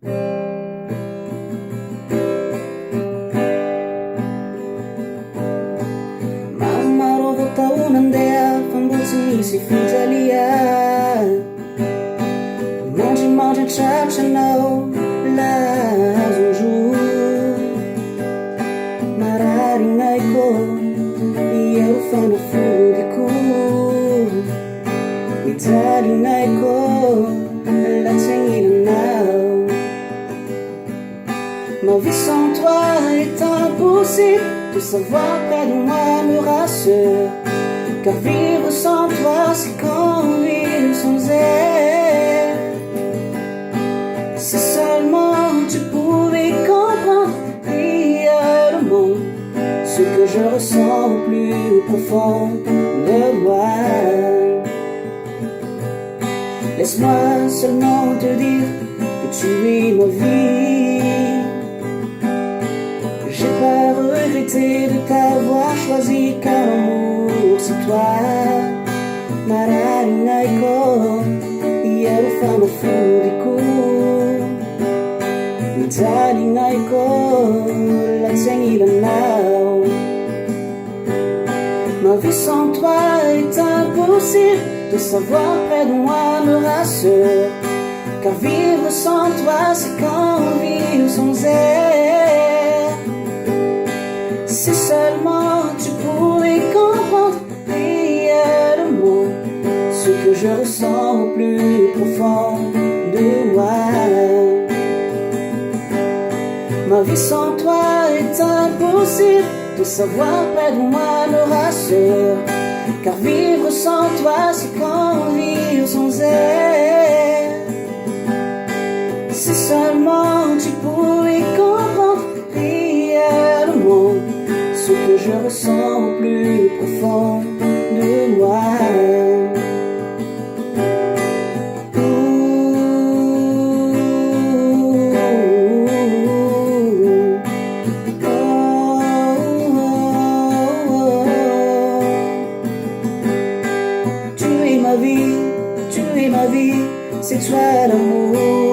Maromaro avao tao nandeha fa mbo tsy nisy fijalia. Mandrimandry an-tratra anao lahazondro. Marary gnaiko eo fanafodiko. Mitaly gnaiko latsagn'ilonao. Ma vie sans toi est impossible. De savoir près de moi me rassure. Car vivre sans toi c'est comme vivre sans elle. Si seulement tu pouvais comprendre réellement ce que je ressens au plus profond de moi. Laisse-moi seulement te dire que tu es ma vie. J'ai pas regretté de t'avoir choisi, car l'amour c'est toi. Marari naiko eo fanafodiko. Mitaly naiko latsagn'ilonao. Ma vie sans toi est impossible. De savoir près de moi me rassure. Car vivre sans toi c'est comme vivre sans elle. Si seulement tu pouvais comprendre réellement ce que je ressens au plus profond de moi. Ma vie sans toi est impossible. De savoir près de moi me rassure. Car vivre sans toi c'est comme vivre sans elle. Si seulement tu pouvais comprendre réellement ce que je ressens au plus profond de moi. Tu es ma vie, c'est toi l'amour.